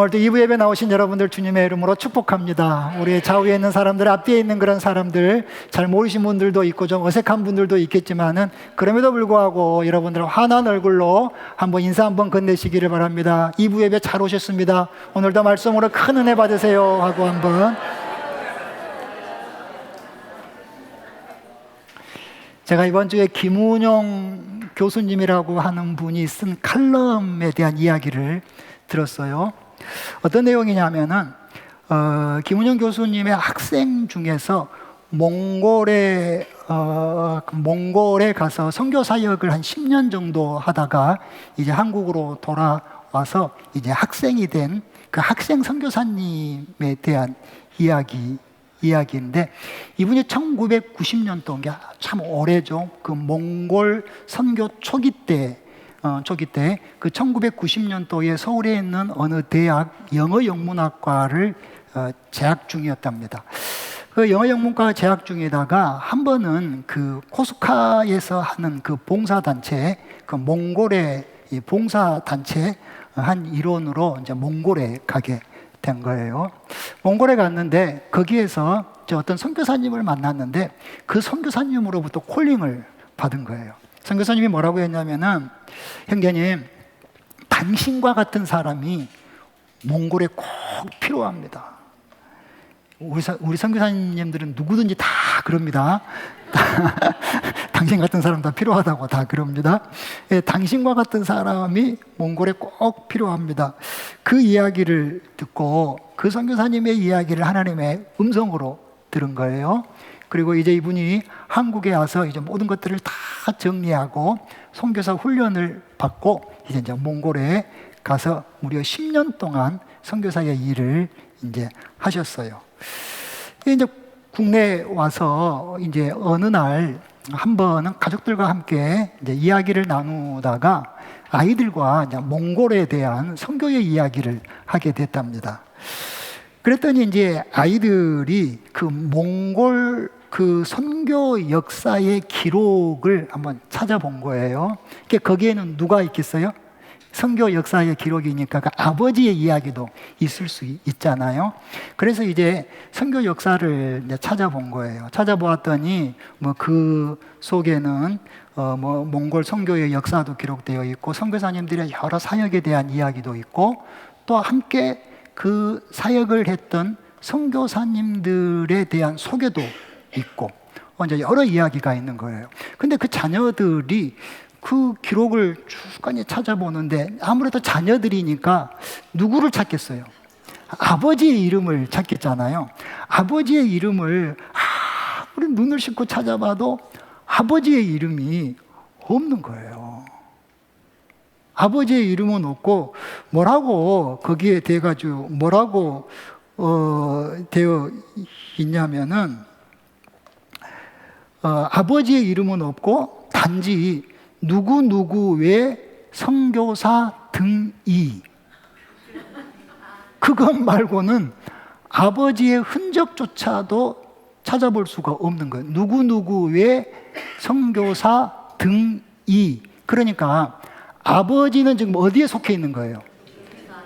오늘도 2부 예배 나오신 여러분들 주님의 이름으로 축복합니다. 우리 좌우에 있는 사람들, 앞뒤에 있는 그런 사람들, 잘 모르신 분들도 있고 좀 어색한 분들도 있겠지만은 그럼에도 불구하고 여러분들 환한 얼굴로 한번 인사 한번 건네시기를 바랍니다. 2부 예배 잘 오셨습니다. 오늘도 말씀으로 큰 은혜 받으세요 하고 한번. 제가 이번 주에 김운용 교수님이라고 하는 분이 쓴 칼럼에 대한 이야기를 들었어요. 어떤 내용이냐면은 김운용 교수님의 학생 중에서 몽골에 가서 선교 사역을 한 10년 정도 하다가 이제 한국으로 돌아와서 이제 학생이 된 그 학생 선교사님에 대한 이야기인데, 이분이 1990년도, 참 오래죠. 그 몽골 선교 초기 때 그 1990년도에 서울에 있는 어느 대학 영어 영문학과를 재학 중이었답니다. 그 영어 영문과 재학 중에다가 한 번은 그 코스카에서 하는 그 봉사단체, 그 몽골의 이 봉사단체 한 일원으로 이제 몽골에 가게 된 거예요. 몽골에 갔는데 거기에서 어떤 선교사님을 만났는데 그 선교사님으로부터 콜링을 받은 거예요. 선교사님이 뭐라고 했냐면은, 형제님, 당신과 같은 사람이 몽골에 꼭 필요합니다. 우리 선교사님들은 누구든지 다 그럽니다. 당신 같은 사람 다 필요하다고 다 그럽니다. 예, 당신과 같은 사람이 몽골에 꼭 필요합니다. 그 이야기를 듣고 그 선교사님의 이야기를 하나님의 음성으로 들은 거예요. 그리고 이제 이분이 한국에 와서 이제 모든 것들을 다 정리하고 선교사 훈련을 받고 이제 몽골에 가서 무려 10년 동안 선교사의 일을 이제 하셨어요. 이제 국내에 와서 이제 어느 날 한 번은 가족들과 함께 이제 이야기를 나누다가 아이들과 이제 몽골에 대한 선교의 이야기를 하게 됐답니다. 그랬더니 이제 아이들이 그 몽골 그 선교 역사의 기록을 한번 찾아본 거예요. 거기에는 누가 있겠어요? 선교 역사의 기록이니까 그 아버지의 이야기도 있을 수 있잖아요. 그래서 이제 선교 역사를 이제 찾아본 거예요. 찾아보았더니 뭐 그 속에는 뭐 몽골 선교의 역사도 기록되어 있고 선교사님들의 여러 사역에 대한 이야기도 있고 또 함께 그 사역을 했던 선교사님들에 대한 소개도 있고 이제 여러 이야기가 있는 거예요. 근데 그 자녀들이 그 기록을 주간히 찾아보는데 아무래도 자녀들이니까 누구를 찾겠어요? 아버지의 이름을 찾겠잖아요. 아버지의 이름을 아무리 눈을 씻고 찾아봐도 아버지의 이름이 없는 거예요. 아버지의 이름은 없고 뭐라고 거기에 돼가지고 뭐라고 되어 있냐면은 아버지의 이름은 없고 단지 누구누구의 선교사 등이, 그것 말고는 아버지의 흔적조차도 찾아볼 수가 없는 거예요. 누구누구의 선교사 등이. 그러니까 아버지는 지금 어디에 속해 있는 거예요?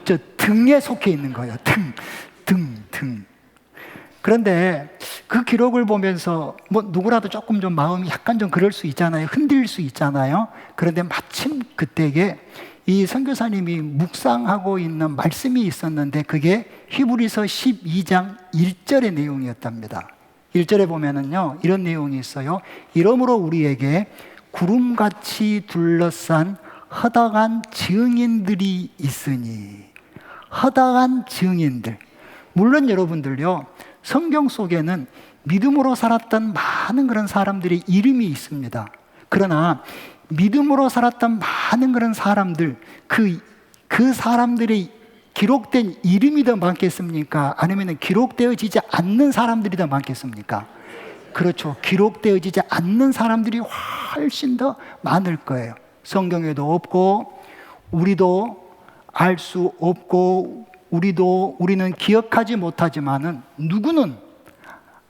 저 등에 속해 있는 거예요. 등. 그런데 그 기록을 보면서 뭐 누구라도 조금 좀 마음이 약간 좀 그럴 수 있잖아요. 흔들릴 수 있잖아요. 그런데 마침 그때에 이 선교사님이 묵상하고 있는 말씀이 있었는데 그게 히브리서 12장 1절의 내용이었답니다. 1절에 보면은요, 이런 내용이 있어요. 이러므로 우리에게 구름같이 둘러싼 허다한 증인들이 있으니. 허다한 증인들. 물론 여러분들요, 성경 속에는 믿음으로 살았던 많은 그런 사람들의 이름이 있습니다. 그러나 믿음으로 살았던 많은 그런 사람들, 그 사람들의 기록된 이름이 더 많겠습니까? 아니면 기록되어지지 않는 사람들이 더 많겠습니까? 그렇죠. 기록되어지지 않는 사람들이 훨씬 더 많을 거예요. 성경에도 없고 우리도 알 수 없고 우리는 기억하지 못하지만은 누구는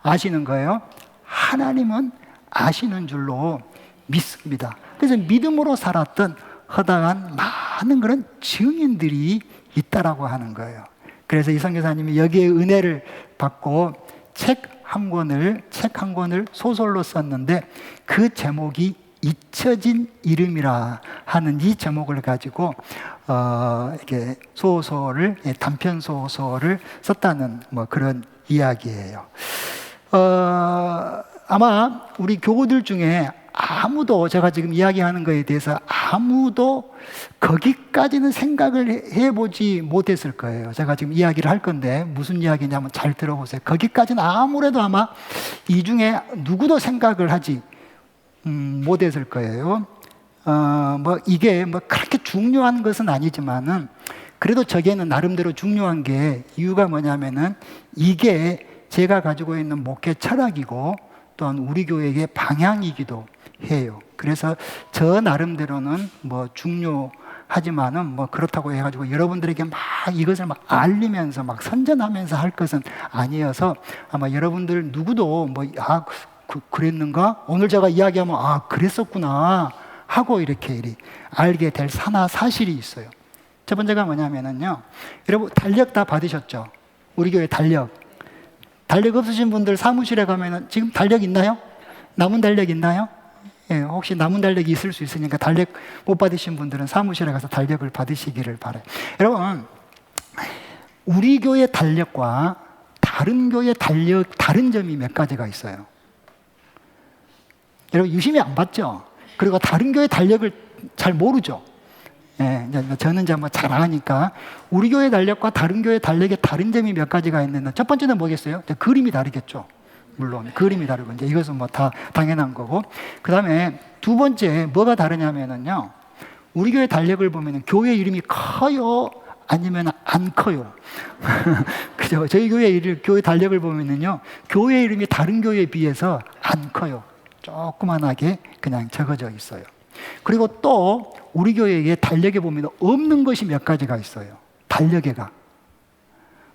아시는 거예요? 하나님은 아시는 줄로 믿습니다. 그래서 믿음으로 살았던 허다한 많은 그런 증인들이 있다라고 하는 거예요. 그래서 이 선교사님이 여기에 은혜를 받고 책 한 권을 소설로 썼는데 그 제목이 잊혀진 이름이라 하는 이 제목을 가지고 이렇게 소설을, 단편 소설을 썼다는 뭐 그런 이야기예요. 아마 우리 교우들 중에 아무도, 제가 지금 이야기하는 거에 대해서 아무도 거기까지는 생각을 해보지 못했을 거예요. 제가 지금 이야기를 할 건데 무슨 이야기냐면 잘 들어보세요. 거기까지는 아무래도 아마 이 중에 누구도 생각을 하지 못했을 거예요. 뭐 이게 뭐 그렇게 중요한 것은 아니지만은 그래도 저게는 나름대로 중요한 게, 이유가 뭐냐면은 이게 제가 가지고 있는 목회 철학이고 또한 우리 교회의 방향이기도 해요. 그래서 저 나름대로는 뭐 중요하지만은 뭐 그렇다고 해가지고 여러분들에게 막 이것을 막 알리면서 막 선전하면서 할 것은 아니어서 아마 여러분들 누구도 뭐 그랬는가? 오늘 제가 이야기하면 그랬었구나 하고 이렇게 알게 될 사실이 있어요. 첫 번째가 뭐냐면은요, 여러분 달력 다 받으셨죠? 우리 교회 달력 없으신 분들 사무실에 가면은 지금 달력 있나요? 남은 달력 있나요? 예, 혹시 남은 달력이 있을 수 있으니까 달력 못 받으신 분들은 사무실에 가서 달력을 받으시기를 바라요. 여러분, 우리 교회 달력과 다른 교회 달력 다른 점이 몇 가지가 있어요. 여러분 유심히 안 봤죠? 그리고 다른 교회 달력을 잘 모르죠? 예, 저는 이제 뭐 잘 아니까 우리 교회 달력과 다른 교회 달력의 다른 점이 몇 가지가 있는데, 첫 번째는 뭐겠어요? 그림이 다르겠죠. 물론 그림이 다르고 이제 이것은 뭐 다 당연한 거고, 그 다음에 두 번째 뭐가 다르냐면은요, 우리 교회 달력을 보면은 교회 이름이 커요, 아니면 안 커요. 그죠? 저희 교회 달력을 보면은요, 교회 이름이 다른 교회에 비해서 안 커요. 조그만하게 그냥 적어져 있어요. 그리고 또 우리 교회의 달력에 보면 없는 것이 몇 가지가 있어요. 달력에가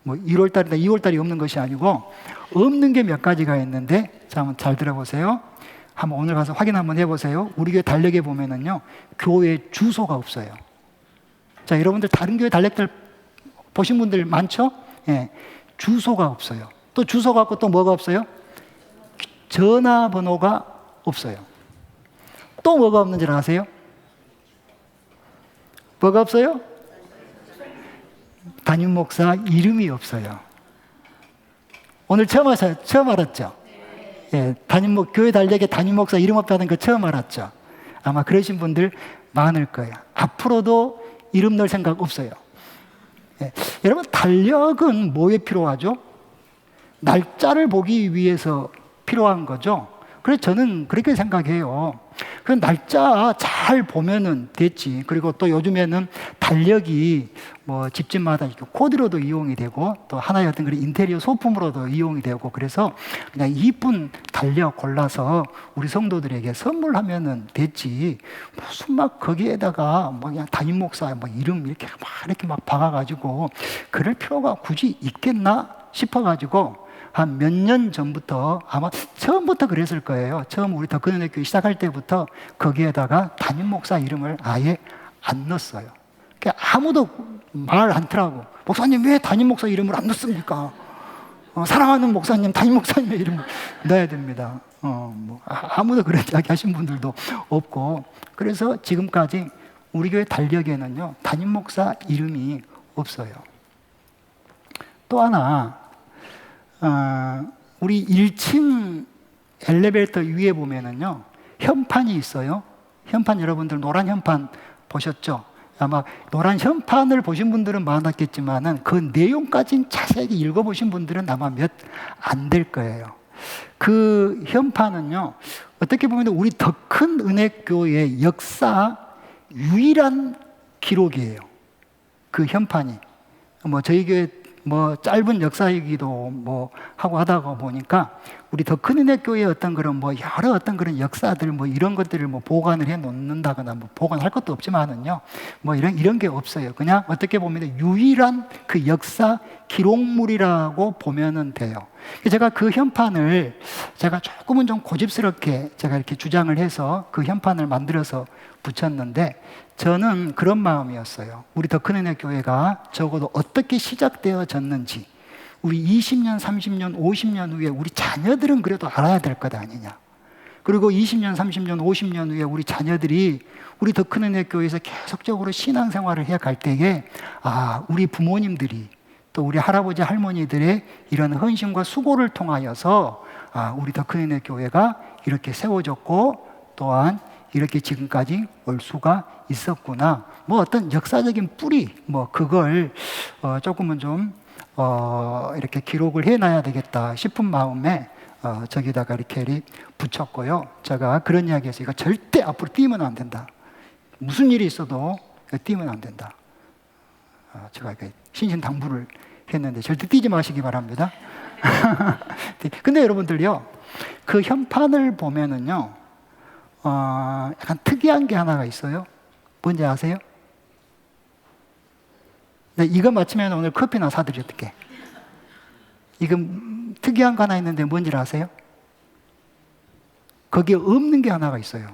뭐 1월달이나 2월달이 없는 것이 아니고 없는 게 몇 가지가 있는데, 자 한번 잘 들어보세요. 한번 오늘 가서 확인 한번 해보세요. 우리 교회 달력에 보면은요, 교회 주소가 없어요. 자, 여러분들 다른 교회 달력들 보신 분들 많죠? 예, 주소가 없어요. 또 주소가 없고 또 뭐가 없어요? 전화번호가 없어요. 또 뭐가 없는지 아세요? 뭐가 없어요? 담임 목사 이름이 없어요. 오늘 처음 알았죠? 예, 교회 달력에 담임 목사 이름 없다는 거 처음 알았죠? 아마 그러신 분들 많을 거예요. 앞으로도 이름 넣을 생각 없어요. 예, 여러분 달력은 뭐에 필요하죠? 날짜를 보기 위해서 필요한 거죠. 그래서 저는 그렇게 생각해요. 그 날짜 잘 보면은 됐지. 그리고 또 요즘에는 달력이 뭐 집집마다 코드로도 이용이 되고 또 하나의 어떤 그런 인테리어 소품으로도 이용이 되고, 그래서 그냥 이쁜 달력 골라서 우리 성도들에게 선물하면은 됐지. 무슨 막 거기에다가 뭐 그냥 담임 목사 뭐 이름 이렇게 막 박아가지고 그럴 필요가 굳이 있겠나 싶어가지고 한 몇 년 전부터, 아마 처음부터 그랬을 거예요. 처음 우리 더 큰 은혜 교회 시작할 때부터 거기에다가 담임 목사 이름을 아예 안 넣었어요. 아무도 말 않더라고. 목사님 왜 담임 목사 이름을 안 넣습니까? 사랑하는 목사님, 담임 목사님의 이름을 넣어야 됩니다. 뭐 아무도 그런 이야기 하신 분들도 없고, 그래서 지금까지 우리 교회 달력에는요, 담임 목사 이름이 없어요. 또 하나, 우리 1층 엘리베이터 위에 보면은요, 현판이 있어요. 현판, 여러분들 노란 현판 보셨죠? 아마 노란 현판을 보신 분들은 많았겠지만은 그 내용까지는 자세히 읽어보신 분들은 아마 몇 안 될 거예요. 그 현판은요, 어떻게 보면 우리 더 큰 은혜교회의 역사 유일한 기록이에요. 그 현판이. 뭐 저희 교회 뭐 짧은 역사이기도 뭐 하고 하다가 보니까 우리 더 큰 은혜교회의 어떤 그런 뭐 여러 어떤 그런 역사들 뭐 이런 것들을 뭐 보관을 해 놓는다거나 뭐 보관할 것도 없지만은요, 뭐 이런 게 없어요. 그냥 어떻게 보면 유일한 그 역사 기록물이라고 보면은 돼요. 제가 그 현판을 제가 조금은 좀 고집스럽게 제가 이렇게 주장을 해서 그 현판을 만들어서 붙였는데, 저는 그런 마음이었어요. 우리 더 큰 은혜 교회가 적어도 어떻게 시작되어졌는지, 우리 20년, 30년, 50년 후에 우리 자녀들은 그래도 알아야 될 것 아니냐. 그리고 20년, 30년, 50년 후에 우리 자녀들이 우리 더 큰 은혜 교회에서 계속적으로 신앙생활을 해 갈 때에, 아, 우리 부모님들이 또 우리 할아버지 할머니들의 이런 헌신과 수고를 통하여서, 아, 우리 더 큰 은혜 교회가 이렇게 세워졌고 또한 이렇게 지금까지 올 수가 있었구나. 뭐 어떤 역사적인 뿌리, 뭐 그걸 조금은 좀 이렇게 기록을 해놔야 되겠다 싶은 마음에 저기다가 이렇게 붙였고요. 제가 그런 이야기해서 이거 절대 앞으로 띄면 안 된다. 무슨 일이 있어도 띄면 안 된다. 제가 이렇게 신신당부를 했는데 절대 띄지 마시기 바랍니다. 근데 여러분들요, 그 현판을 보면은요, 약간 특이한 게 하나가 있어요. 뭔지 아세요? 네, 이거 맞추면 오늘 커피나 사드릴게. 이거 특이한 거 하나 있는데 뭔지 아세요? 거기에 없는 게 하나가 있어요.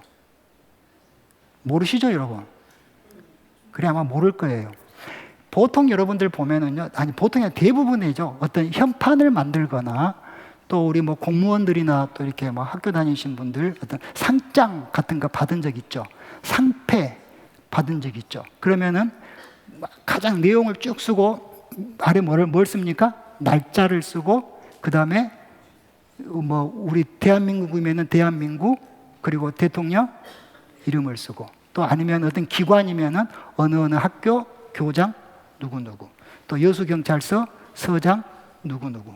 모르시죠, 여러분? 그래, 아마 모를 거예요. 보통 여러분들 보면은요, 아니, 보통이 대부분이죠. 어떤 현판을 만들거나 또 우리 뭐 공무원들이나 또 이렇게 뭐 학교 다니신 분들 어떤 상장 같은 거 받은 적 있죠. 상패 받은 적 있죠. 그러면은 가장 내용을 쭉 쓰고 아래 뭘 씁니까? 날짜를 쓰고, 그 다음에 뭐 우리 대한민국이면은 대한민국, 그리고 대통령 이름을 쓰고, 또 아니면 어떤 기관이면은 어느 학교 교장 누구누구, 또 여수경찰서 서장 누구누구.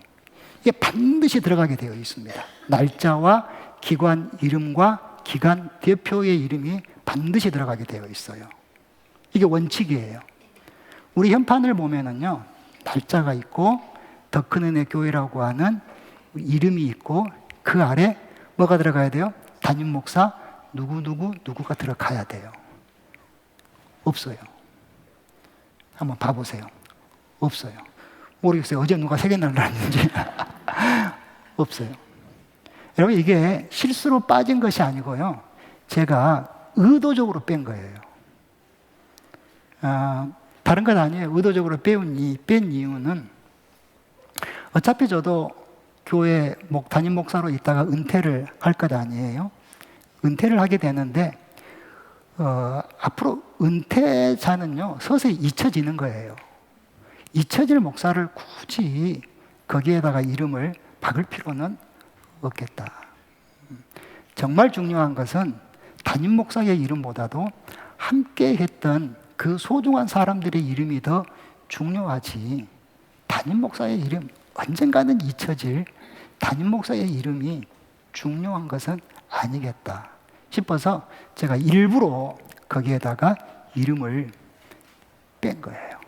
이게 반드시 들어가게 되어 있습니다. 날짜와 기관 이름과 기관 대표의 이름이 반드시 들어가게 되어 있어요. 이게 원칙이에요. 우리 현판을 보면은요, 날짜가 있고 더 큰 은혜 교회라고 하는 이름이 있고, 그 아래 뭐가 들어가야 돼요? 담임 목사 누구가 들어가야 돼요. 없어요. 한번 봐보세요. 없어요. 모르겠어요. 어제 누가 3개나 날랐는지. 없어요. 여러분, 이게 실수로 빠진 것이 아니고요, 제가 의도적으로 뺀 거예요. 다른 건 아니에요. 의도적으로 뺀 이유는, 어차피 저도 교회 담임 목사로 있다가 은퇴를 할 것 아니에요. 은퇴를 하게 되는데 앞으로 은퇴자는요, 서서히 잊혀지는 거예요. 잊혀질 목사를 굳이 거기에다가 이름을 박을 필요는 없겠다. 정말 중요한 것은 담임 목사의 이름보다도 함께 했던 그 소중한 사람들의 이름이 더 중요하지, 담임 목사의 이름, 언젠가는 잊혀질 담임 목사의 이름이 중요한 것은 아니겠다 싶어서 제가 일부러 거기에다가 이름을 뺀 거예요.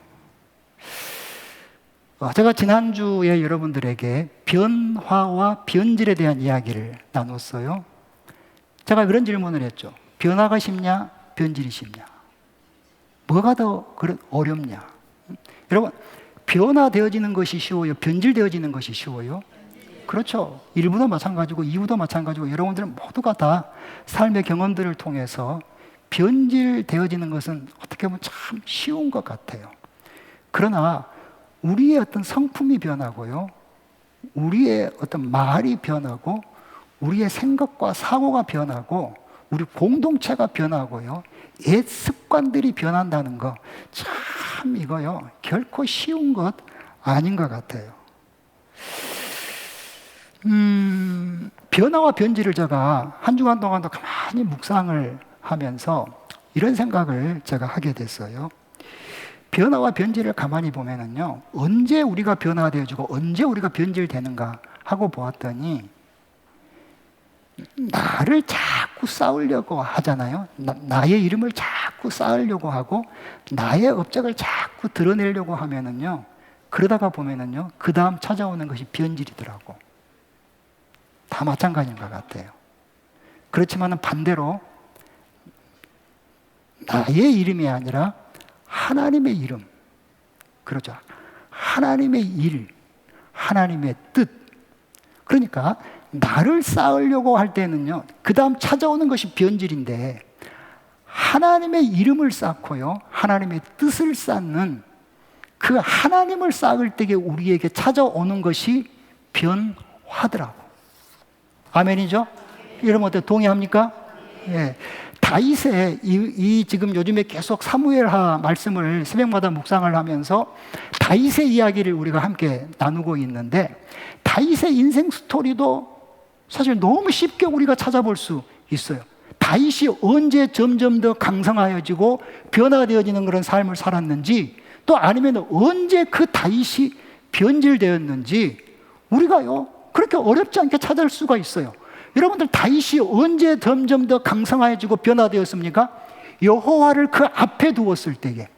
제가 지난주에 여러분들에게 변화와 변질에 대한 이야기를 나눴어요. 제가 그런 질문을 했죠. 변화가 쉽냐? 변질이 쉽냐? 뭐가 더 어렵냐? 여러분, 변화되어지는 것이 쉬워요? 변질되어지는 것이 쉬워요? 그렇죠. 1부도 마찬가지고 2부도 마찬가지고, 여러분들은 모두가 다 삶의 경험들을 통해서 변질되어지는 것은 어떻게 보면 참 쉬운 것 같아요. 그러나 우리의 어떤 성품이 변하고요, 우리의 어떤 말이 변하고, 우리의 생각과 사고가 변하고, 우리 공동체가 변하고요, 옛 습관들이 변한다는 거, 참 이거요, 결코 쉬운 것 아닌 것 같아요. 변화와 변질을 제가 한 주간 동안도 가만히 묵상을 하면서 이런 생각을 제가 하게 됐어요. 변화와 변질을 가만히 보면은요, 언제 우리가 변화되어지고 언제 우리가 변질되는가 하고 보았더니, 나를 자꾸 쌓으려고 하잖아요. 나의 이름을 자꾸 쌓으려고 하고, 나의 업적을 자꾸 드러내려고 하면은요, 그러다가 보면은요, 그 다음 찾아오는 것이 변질이더라고. 다 마찬가지인 것 같아요. 그렇지만은 반대로 나의 이름이 아니라 하나님의 이름, 그렇죠. 하나님의 일, 하나님의 뜻, 그러니까 나를 쌓으려고 할 때는요, 그 다음 찾아오는 것이 변질인데, 하나님의 이름을 쌓고요, 하나님의 뜻을 쌓는 그 하나님을 쌓을 때에 우리에게 찾아오는 것이 변화더라고. 아멘이죠? 여러분 어때? 동의합니까? 예. 다윗의 이 지금 요즘에 계속 사무엘하 말씀을 새벽마다 묵상을 하면서 다윗의 이야기를 우리가 함께 나누고 있는데, 다윗의 인생 스토리도 사실 너무 쉽게 우리가 찾아볼 수 있어요. 다윗이 언제 점점 더 강성하여지고 변화되어지는 그런 삶을 살았는지, 또 아니면 언제 그 다윗이 변질되었는지 우리가요 그렇게 어렵지 않게 찾을 수가 있어요. 여러분들, 다윗이 언제 점점 더 강성해지고 변화되었습니까? 여호와를 그 앞에 두었을 때에,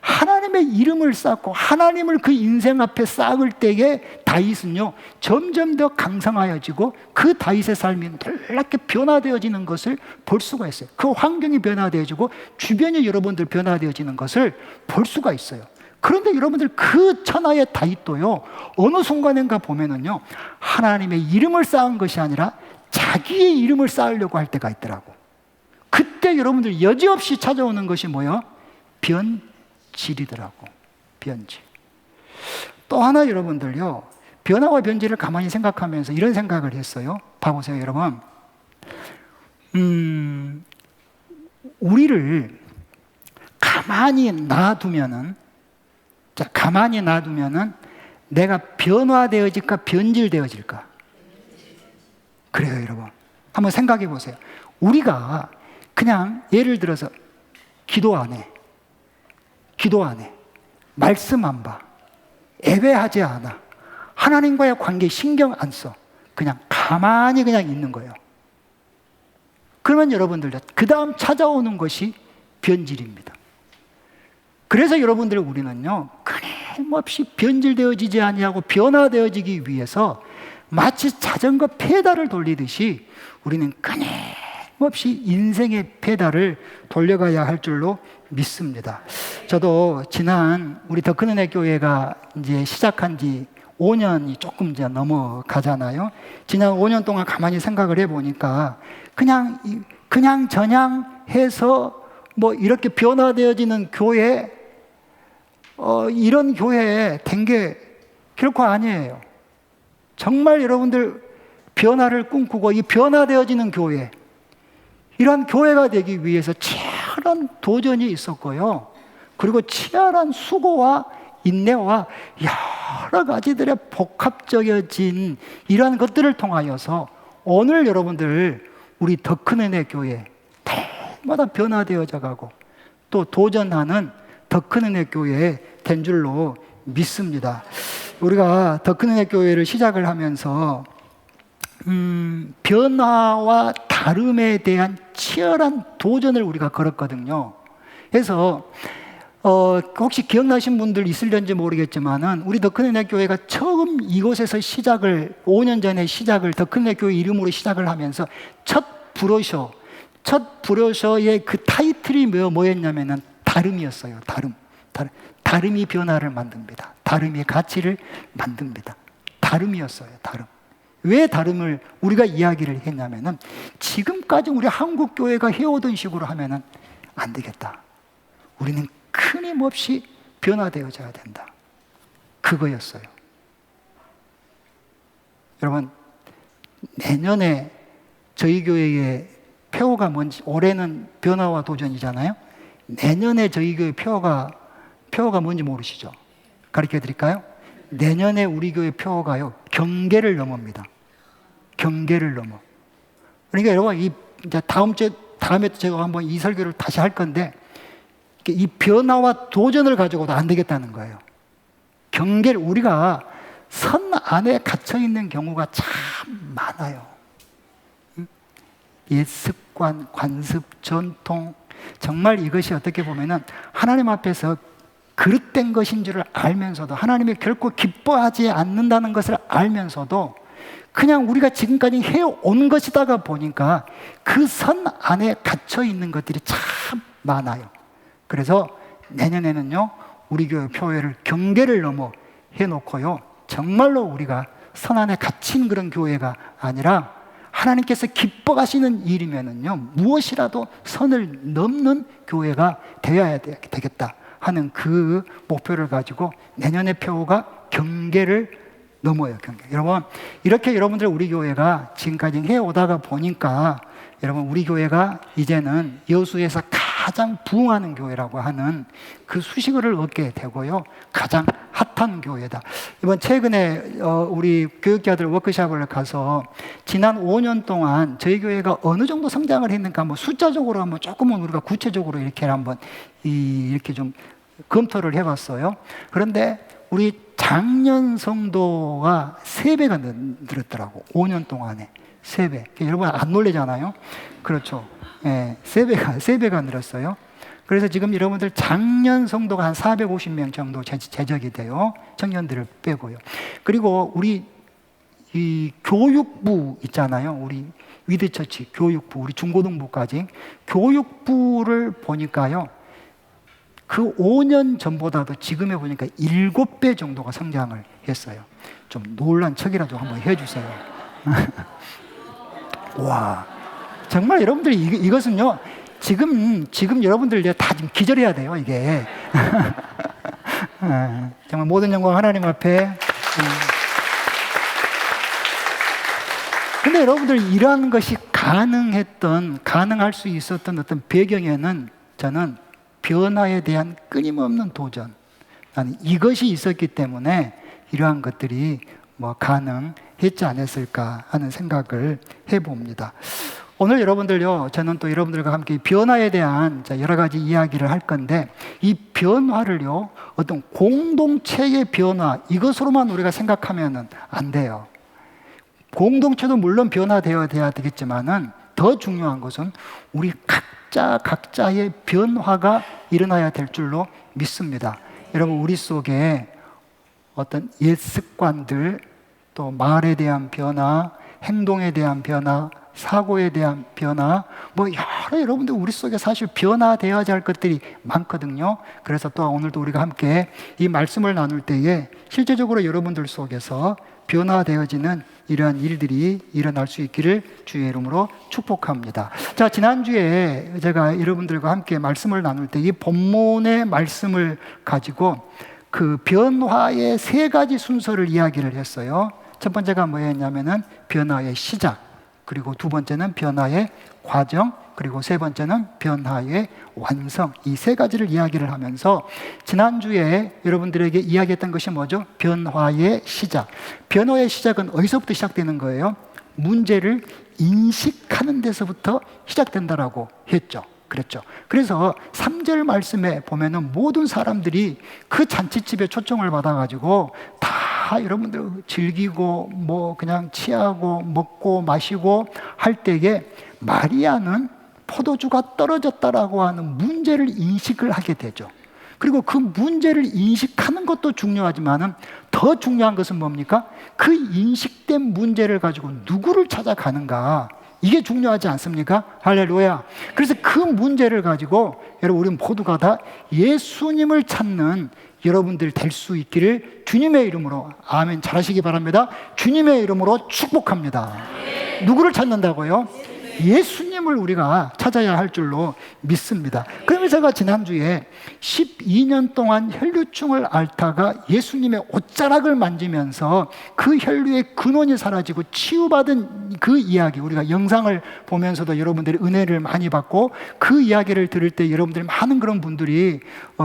하나님의 이름을 쌓고 하나님을 그 인생 앞에 쌓을 때에 다윗은요 점점 더 강성해지고 그 다윗의 삶이 놀랍게 변화되어지는 것을 볼 수가 있어요. 그 환경이 변화되어지고 주변이 여러분들 변화되어지는 것을 볼 수가 있어요. 그런데 여러분들, 그 천하의 다윗도요 어느 순간인가 보면은요 하나님의 이름을 쌓은 것이 아니라 자기의 이름을 쌓으려고 할 때가 있더라고. 그때 여러분들 여지없이 찾아오는 것이 뭐예요? 변질이더라고. 변질. 또 하나 여러분들요, 변화와 변질을 가만히 생각하면서 이런 생각을 했어요. 봐보세요 여러분. 우리를 가만히 놔두면은, 자, 가만히 놔두면은 내가 변화되어질까 변질되어질까? 그래요 여러분. 한번 생각해 보세요. 우리가 그냥 예를 들어서 기도 안 해, 말씀 안 봐, 예배하지 않아, 하나님과의 관계에 신경 안 써, 그냥 가만히 그냥 있는 거예요. 그러면 여러분들, 그 다음 찾아오는 것이 변질입니다. 그래서 여러분들, 우리는요 끊임없이 변질되어지지 아니하고 변화되어지기 위해서 마치 자전거 페달을 돌리듯이 우리는 끊임없이 인생의 페달을 돌려가야 할 줄로 믿습니다. 저도 지난 우리 더 큰 은혜 교회가 이제 시작한 지 5년이 조금 이제 넘어가잖아요. 지난 5년 동안 가만히 생각을 해보니까 그냥 저냥 해서 뭐 이렇게 변화되어지는 교회, 이런 교회에 된 게 결코 아니에요. 정말 여러분들, 변화를 꿈꾸고 이 변화되어지는 교회, 이러한 교회가 되기 위해서 치열한 도전이 있었고요, 그리고 치열한 수고와 인내와 여러 가지들의 복합적이어진 이러한 것들을 통하여서 오늘 여러분들, 우리 더 큰 은혜 교회 때마다 변화되어져 가고 또 도전하는 더 큰 은혜 교회에 된 줄로 믿습니다. 우리가 더 큰 은혜 교회를 시작을 하면서 변화와 다름에 대한 치열한 도전을 우리가 걸었거든요. 그래서 혹시 기억나신 분들 있을런지 모르겠지만은, 우리 더 큰 은혜 교회가 처음 이곳에서 시작을, 5년 전에 시작을, 더 큰 은혜 교회 이름으로 시작을 하면서 첫 브로셔의 그 타이틀이 뭐였냐면은 다름이었어요. 다름이 변화를 만듭니다. 다름이 가치를 만듭니다. 다름이었어요. 다름. 왜 다름을 우리가 이야기를 했냐면은, 지금까지 우리 한국 교회가 해오던 식으로 하면은 안 되겠다. 우리는 끊임없이 변화되어져야 된다. 그거였어요. 여러분, 내년에 저희 교회의 표어가 뭔지, 올해는 변화와 도전이잖아요. 내년에 저희 교회 표어가 뭔지 모르시죠? 가르쳐 드릴까요? 내년에 우리 교회 표어가요, 경계를 넘어입니다. 경계를 넘어. 그러니까 여러분, 이제 다음에 제가 한번 이 설교를 다시 할 건데, 이 변화와 도전을 가지고도 안 되겠다는 거예요. 경계를, 우리가 선 안에 갇혀 있는 경우가 참 많아요. 옛 습관, 관습, 전통, 정말 이것이 어떻게 보면은 하나님 앞에서 그릇된 것인 줄을 알면서도, 하나님이 결코 기뻐하지 않는다는 것을 알면서도 그냥 우리가 지금까지 해온 것이다가 보니까 그 선 안에 갇혀 있는 것들이 참 많아요. 그래서 내년에는요, 우리 교회 표회를 경계를 넘어 해놓고요, 정말로 우리가 선 안에 갇힌 그런 교회가 아니라 하나님께서 기뻐하시는 일이면은요, 무엇이라도 선을 넘는 교회가 되어야 되겠다 하는 그 목표를 가지고 내년의 표가 경계를 넘어요, 경계. 여러분, 이렇게 여러분들 우리 교회가 지금까지 해오다가 보니까 여러분, 우리 교회가 이제는 여수에서 가장 부흥하는 교회라고 하는 그 수식어를 얻게 되고요, 가장 핫한 교회다. 이번 최근에 우리 교육자들 워크숍을 가서 지난 5년 동안 저희 교회가 어느 정도 성장을 했는가 한번 숫자적으로 한번 조금은 우리가 구체적으로 이렇게 한번 이렇게 좀 검토를 해봤어요. 그런데 우리 작년 성도가 3배가 늘었더라고. 5년 동안에 3배. 여러분 안 놀래잖아요. 그렇죠. 예, 3배가 늘었어요. 그래서 지금 여러분들 작년 성도가 한 450명 정도 제적이 돼요. 청년들을 빼고요. 그리고 우리 이 교육부 있잖아요. 우리 위드처치 교육부, 우리 중고등부까지 교육부를 보니까요, 그 5년 전보다도 지금에 보니까 7배 정도가 성장을 했어요. 좀 놀란 척이라도 한번 해주세요. 와, 정말 여러분들 이것은요, 지금 여러분들 다 지금 기절해야 돼요, 이게. 정말 모든 영광 하나님 앞에. 근데 여러분들 이러한 것이 가능할 수 있었던 어떤 배경에는 저는 변화에 대한 끊임없는 도전, 나는 이것이 있었기 때문에 이러한 것들이 가능했지 않았을까 하는 생각을 해봅니다. 오늘 여러분들요, 저는 또 여러분들과 함께 변화에 대한 여러 가지 이야기를 할 건데, 이 변화를요, 어떤 공동체의 변화, 이것으로만 우리가 생각하면 안 돼요. 공동체도 물론 변화되어야 되겠지만은 더 중요한 것은 우리 각자의 변화가 일어나야 될 줄로 믿습니다. 여러분, 우리 속에 어떤 옛 습관들, 또 말에 대한 변화, 행동에 대한 변화, 사고에 대한 변화, 여러 여러분들 우리 속에 사실 변화되어야 할 것들이 많거든요. 그래서 또 오늘도 우리가 함께 이 말씀을 나눌 때에 실제적으로 여러분들 속에서 변화되어지는 이러한 일들이 일어날 수 있기를 주의 이름으로 축복합니다. 자, 지난주에 제가 여러분들과 함께 말씀을 나눌 때 이 본문의 말씀을 가지고 그 변화의 3가지 순서를 이야기를 했어요. 첫 번째가 뭐였냐면은 변화의 시작, 그리고 두 번째는 변화의 과정, 그리고 세 번째는 변화의 완성. 이 3가지를 이야기를 하면서 지난주에 여러분들에게 이야기했던 것이 뭐죠? 변화의 시작. 변화의 시작은 어디서부터 시작되는 거예요? 문제를 인식하는 데서부터 시작된다라고 했죠. 그랬죠. 그래서 3절 말씀에 보면은 모든 사람들이 그 잔치집에 초청을 받아가지고 다 여러분들 즐기고 그냥 취하고 먹고 마시고 할 때에 마리아는 포도주가 떨어졌다라고 하는 문제를 인식을 하게 되죠. 그리고 그 문제를 인식하는 것도 중요하지만은 더 중요한 것은 뭡니까? 그 인식된 문제를 가지고 누구를 찾아가는가, 이게 중요하지 않습니까? 할렐루야. 그래서 그 문제를 가지고 여러분, 우리 모두가 다 예수님을 찾는 여러분들 될 수 있기를 주님의 이름으로, 아멘, 잘하시기 바랍니다. 주님의 이름으로 축복합니다. 누구를 찾는다고요? 예수님을 우리가 찾아야 할 줄로 믿습니다. 그러면서 제가 지난주에 12년 동안 혈류증을 앓다가 예수님의 옷자락을 만지면서 그 혈류의 근원이 사라지고 치유받은 그 이야기, 우리가 영상을 보면서도 여러분들이 은혜를 많이 받고 그 이야기를 들을 때 여러분들이 많은 그런 분들이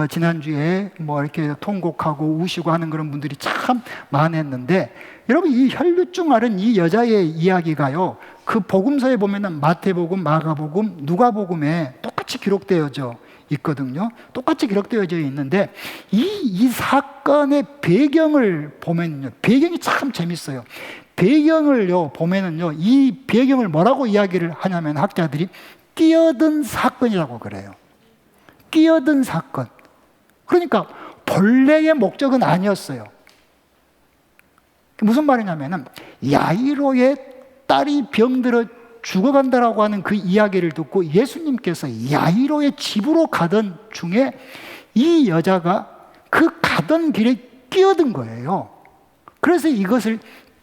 지난주에 이렇게 통곡하고 우시고 하는 그런 분들이 참 많았는데, 여러분, 이 혈류증 앓은 이 여자의 이야기가요, 그 복음서에 보면은 마태복음, 마가복음, 누가복음에 똑같이 기록되어져 있거든요. 똑같이 기록되어져 있는데 이 사건의 배경을 보면요, 배경이 참 재밌어요. 배경을요 보면은요, 이 배경을 뭐라고 이야기를 하냐면 학자들이 끼어든 사건이라고 그래요. 끼어든 사건. 그러니까 본래의 목적은 아니었어요. 무슨 말이냐면은 야이로의 딸이 병들어 죽어간다라고 하는 그 이야기를 듣고 예수님께서 야이로의 집으로 가던 중에 이 여자가 그 가던 길에 끼어든 거예요. 그래서 이것을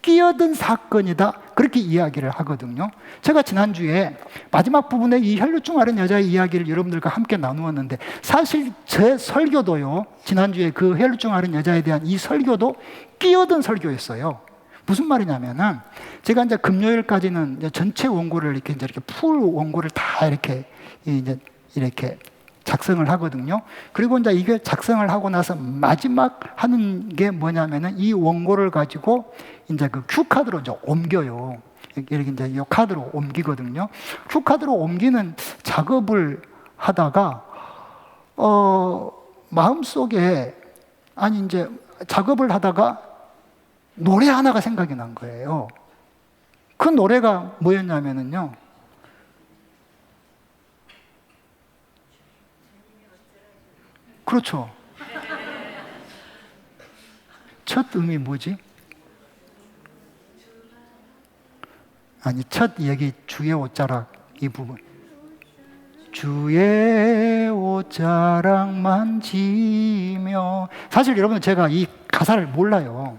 끼어든 사건이다, 그렇게 이야기를 하거든요. 제가 지난주에 마지막 부분에 이 혈류증 앓은 여자의 이야기를 여러분들과 함께 나누었는데, 사실 제 설교도요, 지난주에 그 혈류증 앓은 여자에 대한 이 설교도 끼어든 설교였어요. 무슨 말이냐면은, 제가 이제 금요일까지는 이제 전체 원고를 이렇게 풀 원고를 다 이렇게 작성을 하거든요. 그리고 이제 이게 작성을 하고 나서 마지막 하는 게 뭐냐면은, 이 원고를 가지고 이제 그 큐카드로 이제 옮겨요. 이렇게 이제 이 카드로 옮기거든요. 큐카드로 옮기는 작업을 하다가 마음속에, 아니 이제 작업을 하다가 노래 하나가 생각이 난 거예요. 그 노래가 뭐였냐면은요, 그렇죠. 첫 음이 뭐지? 아니, 첫 여기 주의 옷자락 이 부분. 주의 옷자락 만지며. 사실 여러분, 제가 이 가사를 몰라요.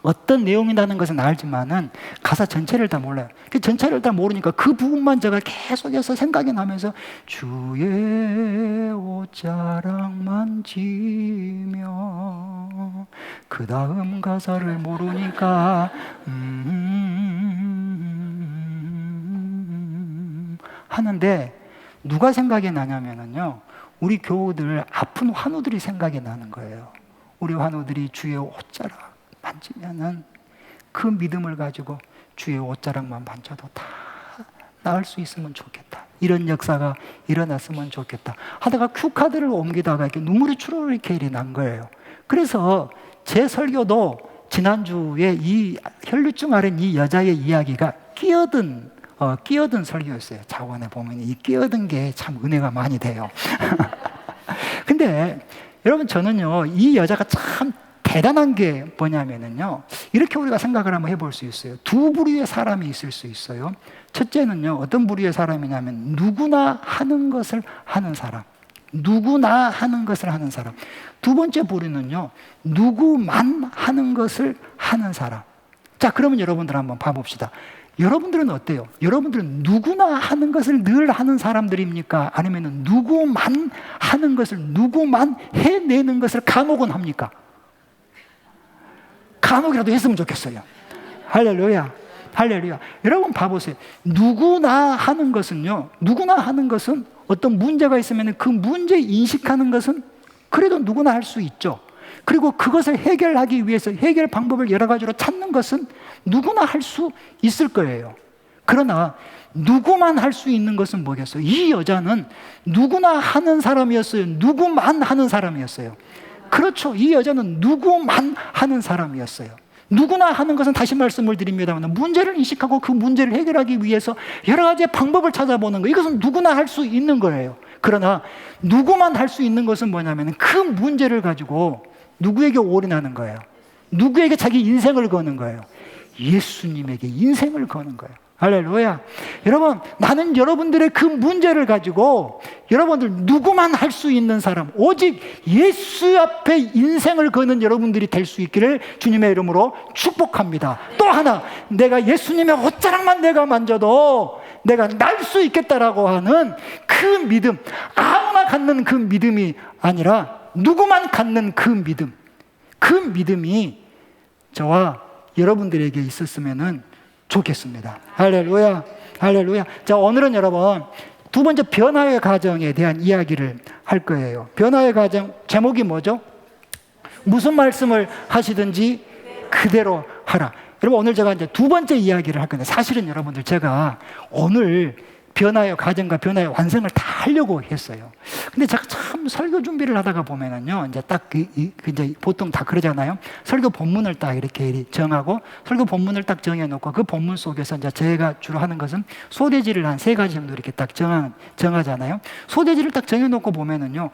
어떤 내용이라는 것은 알지만은 가사 전체를 다 몰라요. 그 전체를 다 모르니까 그 부분만 제가 계속해서 생각이 나면서 주의 옷자락 만지며, 그 다음 가사를 모르니까 하는데, 누가 생각이 나냐면은요, 우리 교우들 아픈 환우들이 생각이 나는 거예요. 우리 환우들이 주의 옷자락 만지면은 그 믿음을 가지고 주의 옷자락만 만져도 다 나을 수 있으면 좋겠다, 이런 역사가 일어났으면 좋겠다 하다가 큐카드를 옮기다가 이렇게 눈물이 추르르 이렇게 난 거예요. 그래서 제 설교도 지난주에 이 혈류증 앓은 이 여자의 이야기가 끼어든 설교였어요. 자원에 보면 이 끼어든 게 참 은혜가 많이 돼요. 근데 여러분, 저는요, 이 여자가 참 대단한 게 뭐냐면은요, 이렇게 우리가 생각을 한번 해볼 수 있어요. 두 부류의 사람이 있을 수 있어요. 첫째는요, 어떤 부류의 사람이냐면, 누구나 하는 것을 하는 사람. 누구나 하는 것을 하는 사람. 두 번째 부류는요, 누구만 하는 것을 하는 사람. 자, 그러면 여러분들 한번 봐봅시다. 여러분들은 어때요? 여러분들은 누구나 하는 것을 늘 하는 사람들입니까? 아니면 누구만 하는 것을, 누구만 해내는 것을 간혹은 합니까? 간혹이라도 했으면 좋겠어요. 할렐루야. 할렐루야. 여러분 봐보세요. 누구나 하는 것은요, 누구나 하는 것은 어떤 문제가 있으면 그 문제 인식하는 것은 그래도 누구나 할 수 있죠. 그리고 그것을 해결하기 위해서 해결 방법을 여러 가지로 찾는 것은 누구나 할 수 있을 거예요. 그러나 누구만 할 수 있는 것은 뭐겠어요? 이 여자는 누구나 하는 사람이었어요? 누구만 하는 사람이었어요? 그렇죠. 이 여자는 누구만 하는 사람이었어요. 누구나 하는 것은, 다시 말씀을 드립니다만, 문제를 인식하고 그 문제를 해결하기 위해서 여러 가지의 방법을 찾아보는 거, 이것은 누구나 할 수 있는 거예요. 그러나 누구만 할 수 있는 것은 뭐냐면, 그 문제를 가지고 누구에게 올인하는 거예요? 누구에게 자기 인생을 거는 거예요? 예수님에게 인생을 거는 거예요. 할렐루야. 여러분, 나는 여러분들의 그 문제를 가지고 여러분들 누구만 할 수 있는 사람, 오직 예수 앞에 인생을 거는 여러분들이 될 수 있기를 주님의 이름으로 축복합니다. 또 하나, 내가 예수님의 옷자락만 내가 만져도 내가 날 수 있겠다라고 하는 그 믿음, 아무나 갖는 그 믿음이 아니라 누구만 갖는 그 믿음, 그 믿음이 저와 여러분들에게 있었으면 좋겠습니다. 할렐루야. 할렐루야. 자, 오늘은 여러분 두 번째 변화의 과정에 대한 이야기를 할 거예요. 변화의 과정 제목이 뭐죠? 무슨 말씀을 하시든지 그대로 하라. 여러분, 오늘 제가 이제 두 번째 이야기를 할 건데, 사실은 여러분들 제가 오늘 변화의 과정과 변화의 완성을 다 하려고 했어요. 근데 제가 참 설교 준비를 하다가 보면은요, 이제 딱 이제 보통 다 그러잖아요. 설교 본문을 딱 이렇게 정하고, 설교 본문을 딱 정해놓고, 그 본문 속에서 이제 제가 주로 하는 것은 소대지를 한 3가지 정도 이렇게 딱 정하잖아요. 소대지를 딱 정해놓고 보면은요,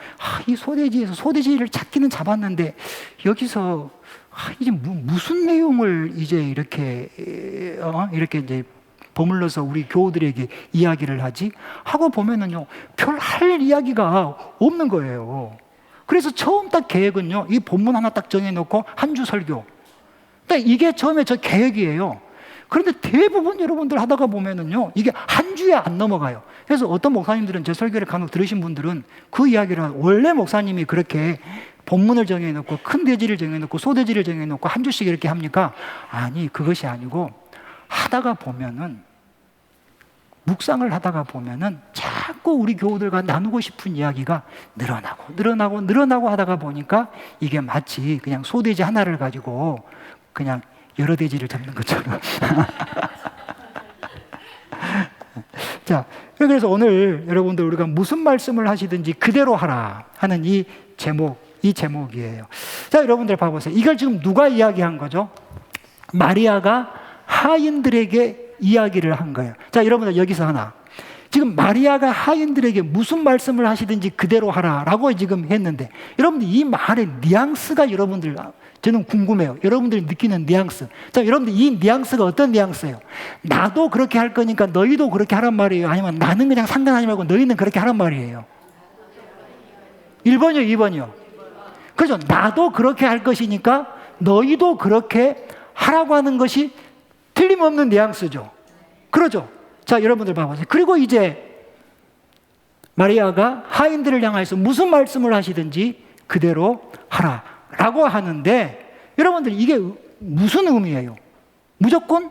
이 소대지에서 소대지를 잡기는 잡았는데, 여기서 이제 무슨 내용을 이제 이렇게 이제 버물러서 우리 교우들에게 이야기를 하지? 하고 보면은요, 별 할 이야기가 없는 거예요. 그래서 처음 딱 계획은요, 이 본문 하나 딱 정해놓고 한 주 설교. 딱 이게 처음에 저 계획이에요. 그런데 대부분 여러분들 하다가 보면은요, 이게 한 주에 안 넘어가요. 그래서 어떤 목사님들은 제 설교를 간혹 들으신 분들은 그 이야기를 원래 목사님이 그렇게 본문을 정해놓고 큰 대지를 정해놓고 소대지를 정해놓고 한 주씩 이렇게 합니까? 아니, 그것이 아니고 하다가 보면은 묵상을 하다가 보면은 자꾸 우리 교우들과 나누고 싶은 이야기가 늘어나고 하다가 보니까 이게 마치 그냥 소돼지 하나를 가지고 그냥 여러 돼지를 잡는 것처럼. 자, 그래서 오늘 여러분들 우리가 무슨 말씀을 하시든지 그대로 하라 하는 이 제목이에요. 자, 여러분들 봐보세요. 이걸 지금 누가 이야기한 거죠? 마리아가 하인들에게 이야기를 한 거예요. 자, 여러분들 여기서 하나. 지금 마리아가 하인들에게 무슨 말씀을 하시든지 그대로 하라라고 지금 했는데, 여러분들 이 말의 뉘앙스가 여러분들 저는 궁금해요. 여러분들이 느끼는 뉘앙스. 자, 여러분들 이 뉘앙스가 어떤 뉘앙스예요? 나도 그렇게 할 거니까 너희도 그렇게 하란 말이에요? 아니면 나는 그냥 상관하지 말고 너희는 그렇게 하란 말이에요? 1번이요, 2번이요? 그렇죠. 나도 그렇게 할 것이니까 너희도 그렇게 하라고 하는 것이 틀림없는 뉘앙스죠. 그러죠. 자, 여러분들 봐보세요. 그리고 이제 마리아가 하인들을 향해서 무슨 말씀을 하시든지 그대로 하라라고 하는데, 여러분들 이게 무슨 의미예요? 무조건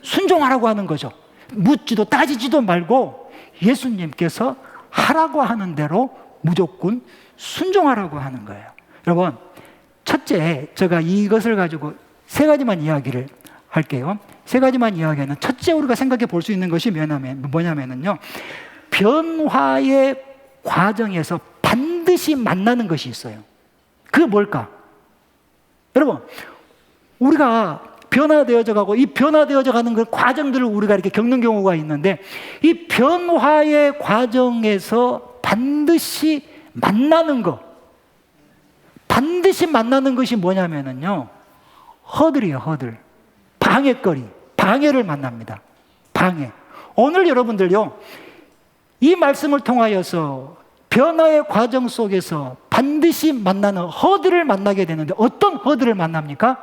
순종하라고 하는 거죠. 묻지도 따지지도 말고 예수님께서 하라고 하는 대로 무조건 순종하라고 하는 거예요. 여러분, 첫째, 제가 이것을 가지고 세 가지만 이야기를 할게요. 세 가지만 이야기하는, 첫째 우리가 생각해 볼 수 있는 것이 뭐냐면요, 변화의 과정에서 반드시 만나는 것이 있어요. 그게 뭘까? 여러분, 우리가 변화되어져 가고 이 변화되어져 가는 그 과정들을 우리가 이렇게 겪는 경우가 있는데, 이 변화의 과정에서 반드시 만나는 것이 뭐냐면요, 허들이에요. 허들. 방해를 만납니다. 방해. 오늘 여러분들요, 이 말씀을 통하여서 변화의 과정 속에서 반드시 만나는 허들을 만나게 되는데, 어떤 허들을 만납니까?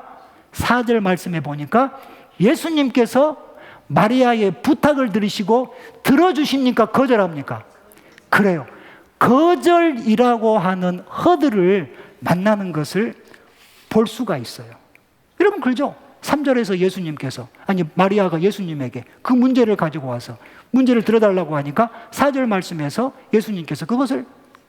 4절 말씀에 보니까 예수님께서 마리아의 부탁을 들으시고 들어주십니까? 거절합니까? 그래요. 거절이라고 하는 허들을 만나는 것을 볼 수가 있어요. 여러분, 그렇죠? 3절에서 예수님께서, 마리아가 예수님에게 그 문제를 가지고 와서 문제를 들어달라고 하니까 4절 말씀에서 예수님께서 그것을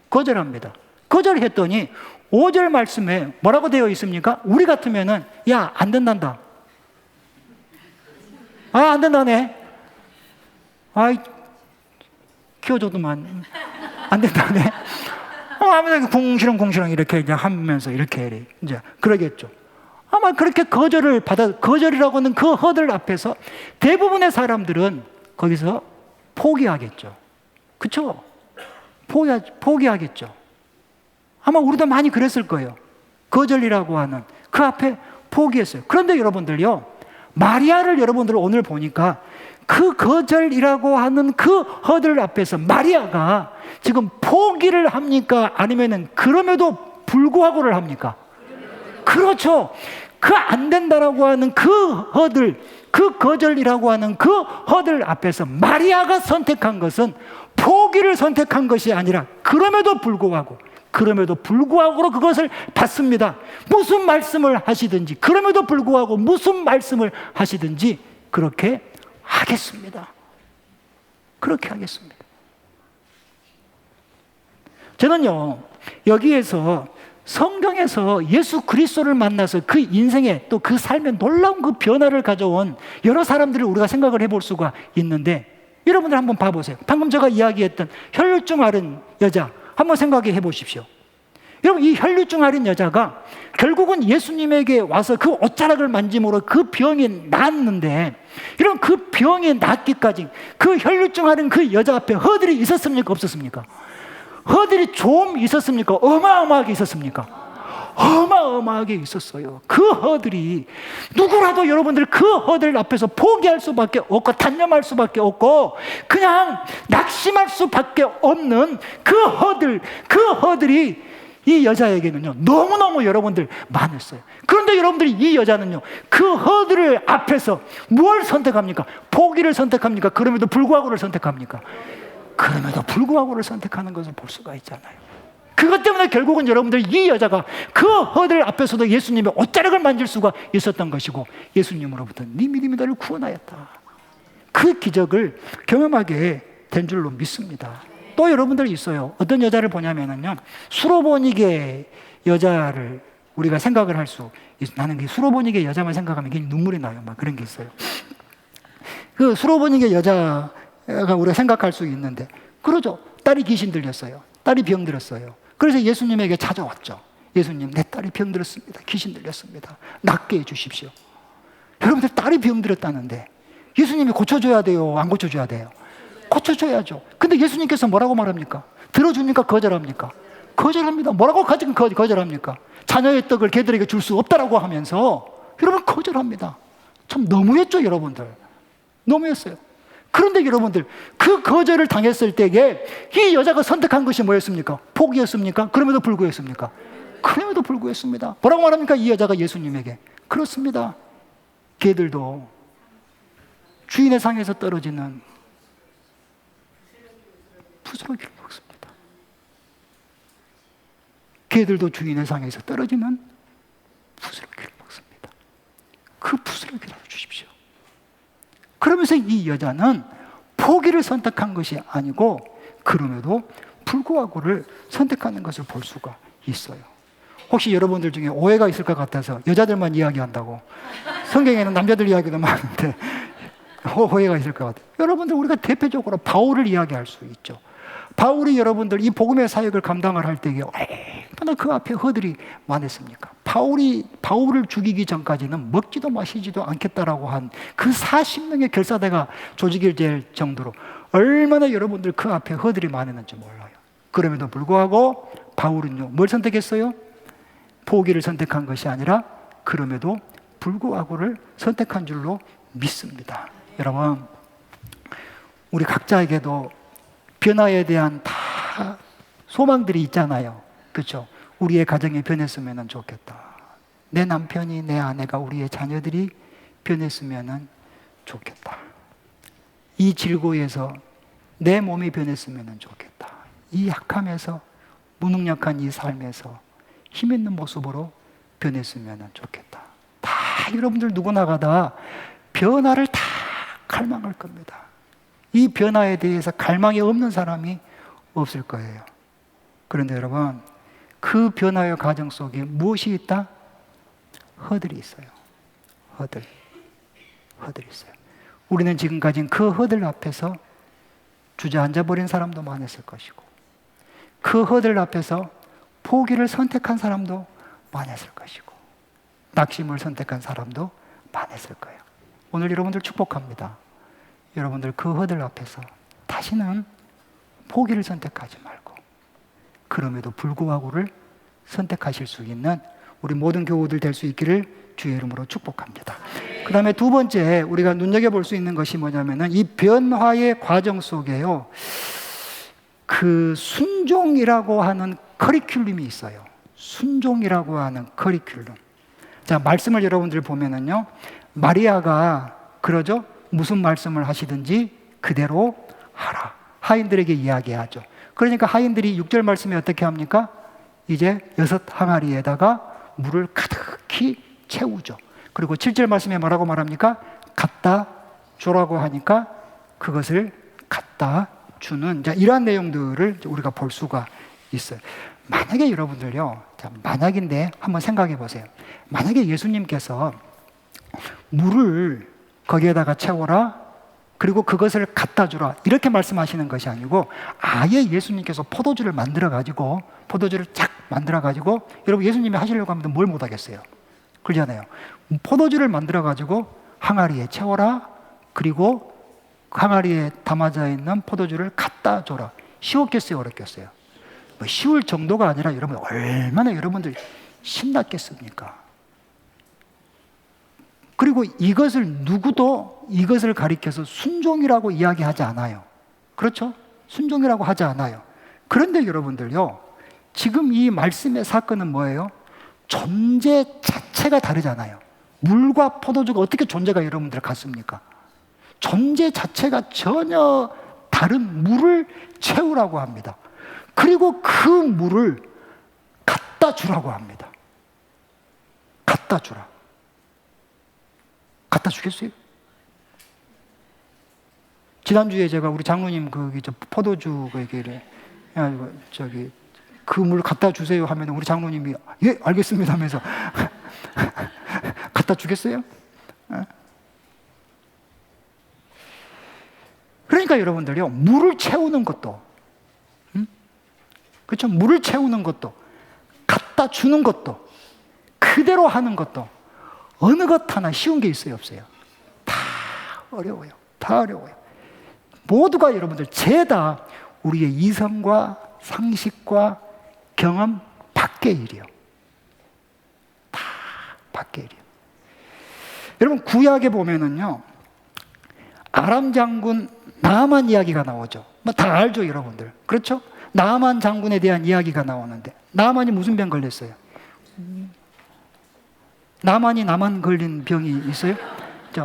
거절합니다. 거절했더니 5절 말씀에 뭐라고 되어 있습니까? 우리 같으면은, 야, 안 된단다. 안 된다네. 키워줘도만 안 된다네. 아무튼 궁시렁 이렇게 이제 하면서 이렇게 이제 그러겠죠. 아마 그렇게 거절이라고 하는 그 허들 앞에서 대부분의 사람들은 거기서 포기하겠죠. 그렇죠? 포기하겠죠. 아마 우리도 많이 그랬을 거예요. 거절이라고 하는 그 앞에 포기했어요. 그런데 여러분들요, 마리아를 여러분들 오늘 보니까 그 거절이라고 하는 그 허들 앞에서 마리아가 지금 포기를 합니까? 아니면은 그럼에도 불구하고를 합니까? 그렇죠. 그 안 된다라고 하는 그 허들, 그 거절이라고 하는 그 허들 앞에서 마리아가 선택한 것은 포기를 선택한 것이 아니라 그럼에도 불구하고 그것을 받습니다. 무슨 말씀을 하시든지, 그럼에도 불구하고 무슨 말씀을 하시든지 그렇게 하겠습니다. 그렇게 하겠습니다. 저는요, 여기에서 성경에서 예수 그리스도를 만나서 그 인생에 또 그 삶에 놀라운 그 변화를 가져온 여러 사람들을 우리가 생각을 해볼 수가 있는데, 여러분들 한번 봐보세요. 방금 제가 이야기했던 혈류증 앓은 여자 한번 생각해 보십시오. 여러분, 이 혈류증 앓은 여자가 결국은 예수님에게 와서 그 옷자락을 만짐으로 그 병이 낫는데, 이런 그 병이 낫기까지 그 혈류증 앓은 그 여자 앞에 허들이 있었습니까? 없었습니까? 허들이 좀 있었습니까? 어마어마하게 있었습니까? 어마어마하게 있었어요. 그 허들이, 누구라도 여러분들 그 허들 앞에서 포기할 수밖에 없고 단념할 수밖에 없고 그냥 낙심할 수밖에 없는 그 허들이 이 여자에게는요, 너무너무 여러분들 많았어요. 그런데 여러분들이 이 여자는요, 그 허들 앞에서 뭘 선택합니까? 포기를 선택합니까? 그럼에도 불구하고를 선택합니까? 그럼에도 불구하고를 선택하는 것을 볼 수가 있잖아요. 그것 때문에 결국은 여러분들 이 여자가 그 허들 앞에서도 예수님의 옷자락을 만질 수가 있었던 것이고, 예수님으로부터 네 믿음이 너를 구원하였다. 그 기적을 경험하게 된 줄로 믿습니다. 또 여러분들 있어요. 어떤 여자를 보냐면요, 수로보니게 여자를 우리가 생각을 할 수 있어요. 나는 그 수로보니게 여자만 생각하면 괜히 눈물이 나요. 막 그런 게 있어요. 그 수로보니게 여자가 우리가 생각할 수 있는데, 그러죠. 딸이 귀신 들렸어요. 딸이 병 들었어요. 그래서 예수님에게 찾아왔죠. 예수님, 내 딸이 병 들었습니다. 귀신 들렸습니다. 낫게 해주십시오. 여러분들, 딸이 병 들었다는데 예수님이 고쳐줘야 돼요? 안 고쳐줘야 돼요? 고쳐줘야죠. 근데 예수님께서 뭐라고 말합니까? 들어주니까 거절합니까? 거절합니다. 뭐라고 거절합니까? 자녀의 떡을 개들에게 줄 수 없다라고 하면서 여러분 거절합니다. 참 너무했죠, 여러분들. 너무했어요. 그런데 여러분들, 그 거절을 당했을 때에 이 여자가 선택한 것이 뭐였습니까? 포기였습니까? 그럼에도 불구했습니까? 그럼에도 불구했습니다. 뭐라고 말합니까? 이 여자가 예수님에게. 그렇습니다. 개들도 주인의 상에서 떨어지는 부스러기를 먹습니다. 개들도 주인의 상에서 떨어지는 부스러기를 먹습니다. 그 부스러기를 주십시오. 그러면서 이 여자는 포기를 선택한 것이 아니고 그럼에도 불구하고를 선택하는 것을 볼 수가 있어요. 혹시 여러분들 중에 오해가 있을 것 같아서 여자들만 이야기한다고, 성경에는 남자들 이야기도 많은데 오해가 있을 것 같아요. 여러분들, 우리가 대표적으로 바울을 이야기할 수 있죠. 바울이 여러분들 이 복음의 사역을 감당을 할 때에 얼마나 그 앞에 허들이 많았습니까? 바울을 죽이기 전까지는 먹지도 마시지도 않겠다라고 한 그 40명의 결사대가 조직이 될 정도로 얼마나 여러분들 그 앞에 허들이 많았는지 몰라요. 그럼에도 불구하고 바울은요, 뭘 선택했어요? 포기를 선택한 것이 아니라 그럼에도 불구하고를 선택한 줄로 믿습니다. 여러분, 우리 각자에게도 변화에 대한 다 소망들이 있잖아요. 그렇죠? 우리의 가정이 변했으면 좋겠다. 내 남편이, 내 아내가, 우리의 자녀들이 변했으면 좋겠다. 이 질고에서 내 몸이 변했으면 좋겠다. 이 약함에서, 무능력한 이 삶에서 힘 있는 모습으로 변했으면 좋겠다. 다 여러분들 누구나가 다 변화를 다 갈망할 겁니다. 이 변화에 대해서 갈망이 없는 사람이 없을 거예요. 그런데 여러분, 그 변화의 과정 속에 무엇이 있다? 허들이 있어요. 허들이 있어요. 우리는 지금까지 그 허들 앞에서 주저앉아 버린 사람도 많았을 것이고, 그 허들 앞에서 포기를 선택한 사람도 많았을 것이고, 낙심을 선택한 사람도 많았을 거예요. 오늘 여러분들 축복합니다. 여러분들 그 허들 앞에서 다시는 포기를 선택하지 말고 그럼에도 불구하고를 선택하실 수 있는 우리 모든 교우들 될 수 있기를 주의 이름으로 축복합니다. 그 다음에 두 번째 우리가 눈여겨볼 수 있는 것이 뭐냐면은 이 변화의 과정 속에요, 그 순종이라고 하는 커리큘럼이 있어요. 순종이라고 하는 커리큘럼. 자, 말씀을 여러분들 보면은요, 마리아가 그러죠? 무슨 말씀을 하시든지 그대로 하라. 하인들에게 이야기하죠. 그러니까 하인들이 6절 말씀에 어떻게 합니까? 이제 6 항아리에다가 물을 가득히 채우죠. 그리고 7절 말씀에 뭐라고 말합니까? 갖다 주라고 하니까 그것을 갖다 주는, 자, 이러한 내용들을 우리가 볼 수가 있어요. 만약에 여러분들요, 자, 만약인데 한번 생각해 보세요. 만약에 예수님께서 물을 거기에다가 채워라, 그리고 그것을 갖다 주라, 이렇게 말씀하시는 것이 아니고 아예 예수님께서 포도주를 만들어가지고, 포도주를 쫙 만들어가지고, 여러분 예수님이 하시려고 하면 뭘 못하겠어요? 그러잖아요. 포도주를 만들어가지고 항아리에 채워라, 그리고 항아리에 담아져 있는 포도주를 갖다 줘라. 쉬웠겠어요? 어렵겠어요? 뭐 쉬울 정도가 아니라 여러분 얼마나 여러분들 신났겠습니까? 그리고 이것을 누구도 이것을 가리켜서 순종이라고 이야기하지 않아요. 그렇죠? 순종이라고 하지 않아요. 그런데 여러분들요, 지금 이 말씀의 사건은 뭐예요? 존재 자체가 다르잖아요. 물과 포도주가 어떻게 존재가 여러분들 같습니까? 존재 자체가 전혀 다른 물을 채우라고 합니다. 그리고 그 물을 갖다 주라고 합니다. 갖다 주라. 갖다 주겠어요? 지난주에 제가 우리 장로님 포도주 얘기를 그 물 갖다 주세요 하면 우리 장로님이 예 알겠습니다 하면서 갖다 주겠어요? 그러니까 여러분들요, 물을 채우는 것도 그렇죠? 물을 채우는 것도 갖다 주는 것도 그대로 하는 것도 어느 것 하나 쉬운 게 있어요, 없어요? 다 어려워요. 다 어려워요. 모두가 여러분들 죄다 우리의 이성과 상식과 경험 밖의 일이요. 다 밖의 일이요. 여러분 구약에 보면은요, 아람 장군 나아만 이야기가 나오죠. 뭐 다 알죠, 여러분들. 그렇죠? 나아만 장군에 대한 이야기가 나오는데 나아만이 무슨 병 걸렸어요? 나만 걸린 병이 있어요?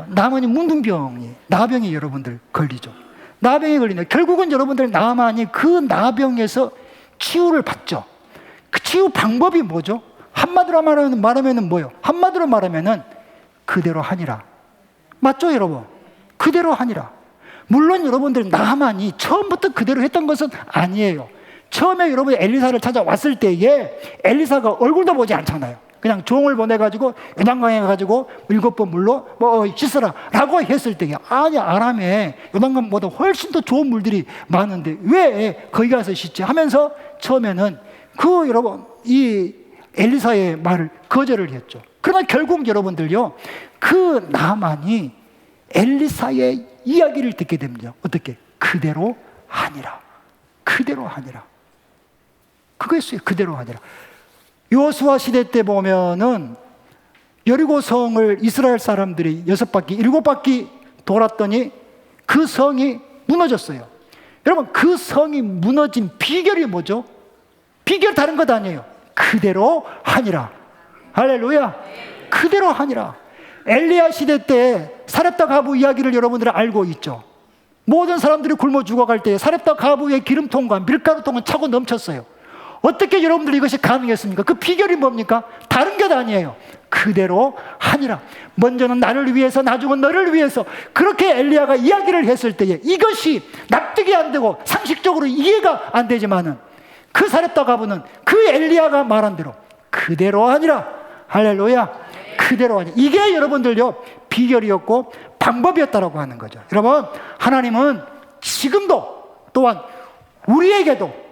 나만이 문둥병이, 나병이 여러분들 걸리죠. 나병이 걸리네. 결국은 여러분들 나만이 그 나병에서 치유를 받죠. 그 치유 방법이 뭐죠? 한마디로 말하면은 뭐요? 한마디로 말하면은 그대로 하니라. 맞죠, 여러분? 그대로 하니라. 물론 여러분들 나만이 처음부터 그대로 했던 것은 아니에요. 처음에 여러분이 엘리사를 찾아왔을 때에 엘리사가 얼굴도 보지 않잖아요. 그냥 종을 보내가지고 요단강에 가지고 7번 물로 씻으라 라고 했을 때에 아니 아람에 요단강보다 훨씬 더 좋은 물들이 많은데 왜 거기 가서 씻지 하면서 처음에는 여러분 이 엘리사의 말을 거절을 했죠. 그러나 결국 여러분들요, 그 나만이 엘리사의 이야기를 듣게 됩니다. 어떻게? 그대로 하니라. 그대로 하니라. 그거였어요. 그대로 하니라. 여호수아 시대 때 보면은 여리고 성을 이스라엘 사람들이 6바퀴, 7바퀴 돌았더니 그 성이 무너졌어요. 여러분, 그 성이 무너진 비결이 뭐죠? 비결 다른 것 아니에요. 그대로 하니라. 할렐루야. 그대로 하니라. 엘리야 시대 때 사렙다 가부 이야기를 여러분들은 알고 있죠. 모든 사람들이 굶어 죽어갈 때 사렙다 가부의 기름통과 밀가루통은 차고 넘쳤어요. 어떻게 여러분들 이것이 가능했습니까? 그 비결이 뭡니까? 다른 것 아니에요. 그대로 하니라. 먼저는 나를 위해서, 나중은 너를 위해서. 그렇게 엘리야가 이야기를 했을 때에 이것이 납득이 안 되고 상식적으로 이해가 안 되지만은 그 사렙다 가부는 그 엘리야가 말한 대로 그대로 하니라. 할렐루야. 그대로 하니라. 이게 여러분들요 비결이었고 방법이었다라고 하는 거죠. 여러분, 하나님은 지금도 또한 우리에게도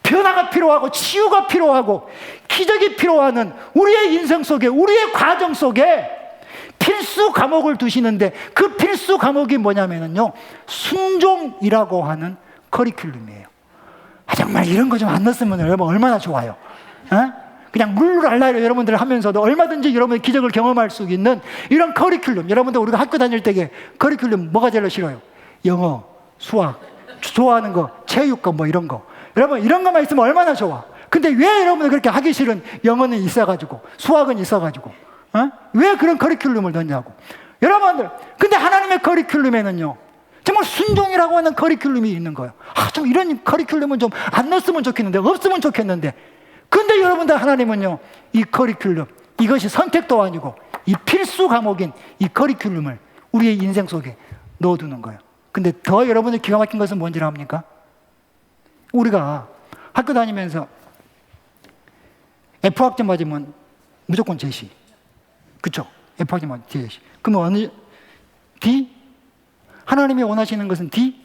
변화가 필요하고 치유가 필요하고 기적이 필요하는 우리의 인생 속에, 우리의 과정 속에 필수 과목을 두시는데 그 필수 과목이 뭐냐면요, 순종이라고 하는 커리큘럼이에요. 정말 이런 거 좀 안 넣었으면 여러분 얼마나 좋아요. 그냥 룰루랄라 여러분들 하면서도 얼마든지 여러분의 기적을 경험할 수 있는 이런 커리큘럼. 여러분들 우리가 학교 다닐 때에 커리큘럼 뭐가 제일 싫어요? 영어, 수학, 좋아하는 거, 체육과 뭐 이런 거. 여러분 이런 것만 있으면 얼마나 좋아. 근데 왜 여러분들 그렇게 하기 싫은 영어는 있어가지고 수학은 있어가지고 왜 그런 커리큘럼을 넣냐고. 여러분들 근데 하나님의 커리큘럼에는요 정말 순종이라고 하는 커리큘럼이 있는 거예요. 좀 이런 커리큘럼은 좀 안 넣었으면 좋겠는데, 없으면 좋겠는데. 근데 여러분들 하나님은요 이 커리큘럼, 이것이 선택도 아니고 이 필수 과목인 이 커리큘럼을 우리의 인생 속에 넣어두는 거예요. 근데 더 여러분들 기가 막힌 것은 뭔지 압니까? 우리가 학교 다니면서 F학점 맞으면 무조건 제시. 그쵸? F학점 맞으면 제시. 그러면 어느 D? 하나님이 원하시는 것은 D?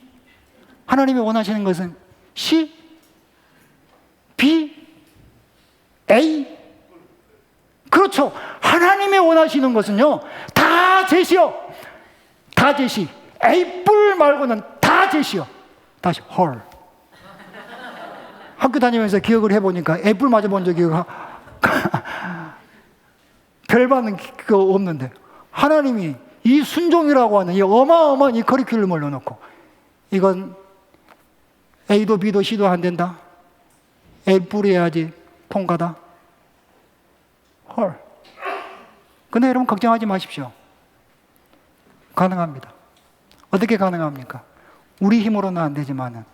하나님이 원하시는 것은 C? B? A? 그렇죠. 하나님이 원하시는 것은요 다 제시요. 다 제시. A뿔 말고는 다 제시요. 다시 헐. 학교 다니면서 기억을 해보니까 애플 맞아본 적이 별반은 없는데 하나님이 이 순종이라고 하는 이 어마어마한 이 커리큘럼을 넣어놓고 이건 A도 B도 C도 안 된다. L 뿌려야지 통과다. 헐. 근데 여러분 걱정하지 마십시오. 가능합니다. 어떻게 가능합니까? 우리 힘으로는 안 되지만은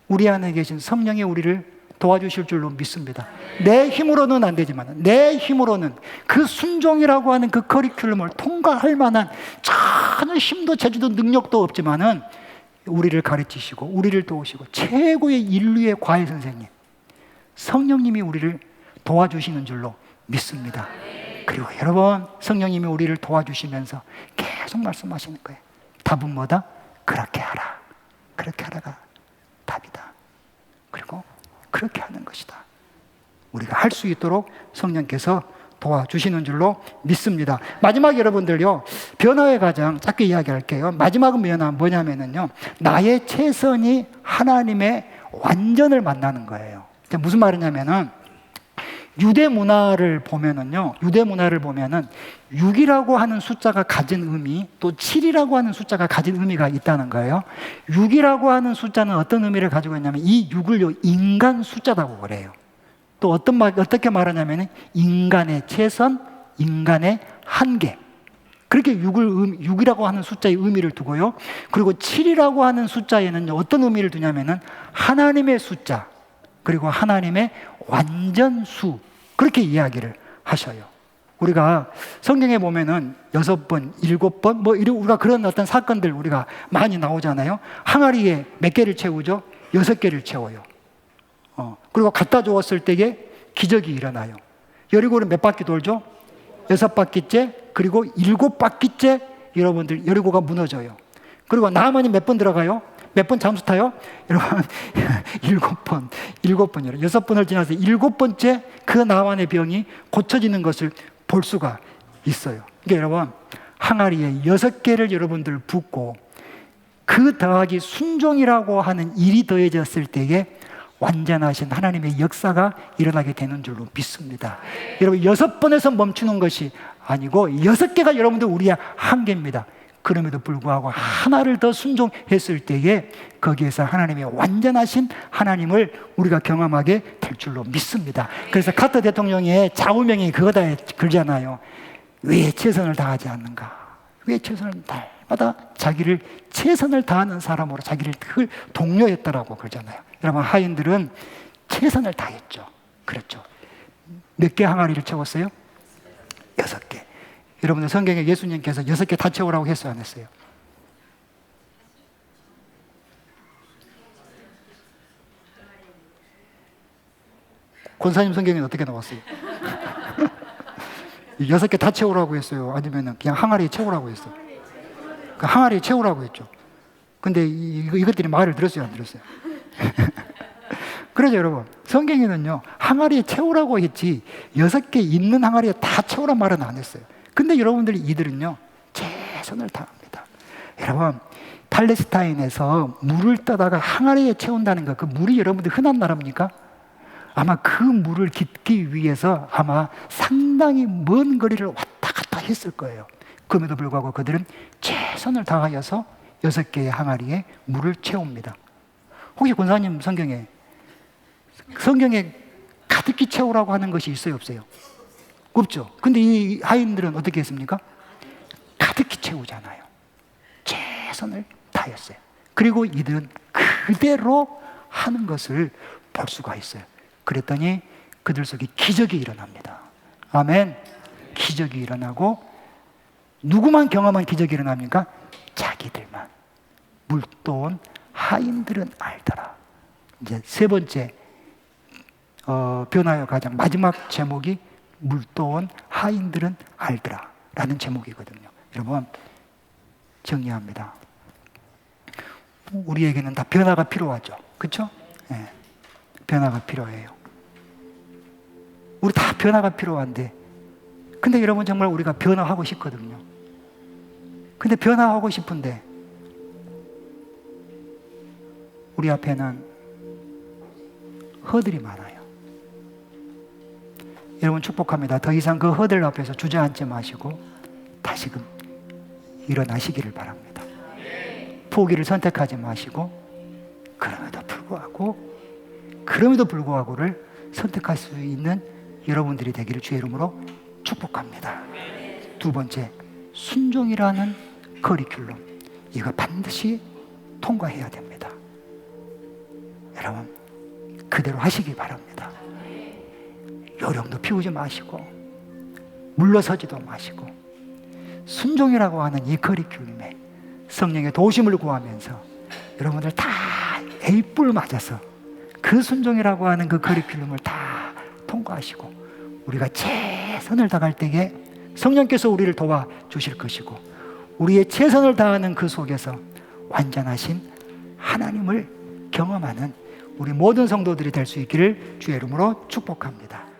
우리 안에 계신 성령이 우리를 도와주실 줄로 믿습니다. 내 힘으로는 안 되지만 내 힘으로는 그 순종이라고 하는 그 커리큘럼을 통과할 만한 전혀 힘도 재주도 능력도 없지만은 우리를 가르치시고 우리를 도우시고 최고의 인류의 과외 선생님 성령님이 우리를 도와주시는 줄로 믿습니다. 그리고 여러분 성령님이 우리를 도와주시면서 계속 말씀하시는 거예요. 답은 뭐다? 그렇게 하라. 그렇게 하라가 답이다. 그리고 그렇게 하는 것이다. 우리가 할 수 있도록 성령께서 도와주시는 줄로 믿습니다. 마지막 여러분들요, 변화의 과정 짧게 이야기할게요. 마지막은 뭐냐면요, 나의 최선이 하나님의 완전을 만나는 거예요. 무슨 말이냐면은 유대 문화를 보면은요, 6이라고 하는 숫자가 가진 의미, 또 7이라고 하는 숫자가 가진 의미가 있다는 거예요. 6이라고 하는 숫자는 어떤 의미를 가지고 있냐면 이 6을요, 인간 숫자라고 그래요. 또 어떻게 말하냐면 인간의 최선, 인간의 한계. 그렇게 6이라고 하는 숫자의 의미를 두고요. 그리고 7이라고 하는 숫자에는 어떤 의미를 두냐면은 하나님의 숫자, 그리고 하나님의 완전수, 그렇게 이야기를 하셔요. 우리가 성경에 보면은 6번, 7번, 우리가 그런 어떤 사건들 우리가 많이 나오잖아요. 항아리에 몇 개를 채우죠? 6개를 채워요. 그리고 갖다 주었을 때에 기적이 일어나요. 여리고를 몇 바퀴 돌죠? 6바퀴째, 그리고 7바퀴째 여러분들 여리고가 무너져요. 그리고 나아만이 몇 번 들어가요? 몇 번 잠수 타요? 여러분, 7번. 6번을 지나서 7번째 그 나만의 병이 고쳐지는 것을 볼 수가 있어요. 그러니까 여러분, 항아리에 6개를 여러분들 붓고 그 더하기 순종이라고 하는 일이 더해졌을 때에 완전하신 하나님의 역사가 일어나게 되는 줄로 믿습니다. 여러분, 6번에서 멈추는 것이 아니고 6개가 여러분들 우리의 한계입니다. 그럼에도 불구하고 하나를 더 순종했을 때에 거기에서 하나님의 완전하신 하나님을 우리가 경험하게 될 줄로 믿습니다. 그래서 카터 대통령의 좌우명이 그거다 그러잖아요. 왜 최선을 다하지 않는가? 왜 최선을 날마다 자기를 최선을 다하는 사람으로 자기를 늘 독려했다라고 그러잖아요. 여러분, 하인들은 최선을 다했죠. 그렇죠. 몇 개 항아리를 채웠어요? 6개. 여러분들 성경에 예수님께서 6개 다 채우라고 했어요, 안 했어요? 권사님 성경에는 어떻게 나왔어요? 6개 다 채우라고 했어요? 아니면 그냥 항아리에 채우라고 했어요? 그 항아리에 채우라고 했죠. 근데 이것들이 말을 들었어요, 안 들었어요? 그래서 여러분, 성경에는요, 항아리에 채우라고 했지 6개 있는 항아리에 다 채우란 말은 안 했어요. 근데 여러분들이 이들은요, 최선을 다합니다. 여러분, 팔레스타인에서 물을 떠다가 항아리에 채운다는 거, 그 물이 여러분들 흔한 나라입니까? 아마 그 물을 깃기 위해서 아마 상당히 먼 거리를 왔다 갔다 했을 거예요. 그럼에도 불구하고 그들은 최선을 다하여서 6개의 항아리에 물을 채웁니다. 혹시 권사님 성경에 가득히 채우라고 하는 것이 있어요, 없어요? 없죠. 근데 이 하인들은 어떻게 했습니까? 가득히 채우잖아요. 최선을 다했어요. 그리고 이들은 그대로 하는 것을 볼 수가 있어요. 그랬더니 그들 속에 기적이 일어납니다. 아멘. 기적이 일어나고, 누구만 경험한 기적이 일어납니까? 자기들만. 물도온 하인들은 알더라. 이제 세 번째 변화의 과정 마지막 제목이 물도온 하인들은 알더라 라는 제목이거든요. 여러분, 정리합니다. 우리에게는 다 변화가 필요하죠. 그렇죠? 네. 변화가 필요해요. 우리 다 변화가 필요한데, 근데 여러분 정말 우리가 변화하고 싶거든요. 근데 변화하고 싶은데 우리 앞에는 허들이 많아요. 여러분 축복합니다. 더 이상 그 허들 앞에서 주저앉지 마시고 다시금 일어나시기를 바랍니다. 포기를 선택하지 마시고 그럼에도 불구하고를 선택할 수 있는 여러분들이 되기를 주의 이름으로 축복합니다. 두 번째, 순종이라는 커리큘럼, 이거 반드시 통과해야 됩니다. 여러분, 그대로 하시기 바랍니다. 요령도 피우지 마시고 물러서지도 마시고 순종이라고 하는 이 커리큘럼에 성령의 도우심을 구하면서 여러분들 다 A뿔 맞아서 그 순종이라고 하는 그 커리큘럼을 다 통과하시고 우리가 최선을 다할 때에 성령께서 우리를 도와주실 것이고 우리의 최선을 다하는 그 속에서 완전하신 하나님을 경험하는 우리 모든 성도들이 될 수 있기를 주의 이름으로 축복합니다.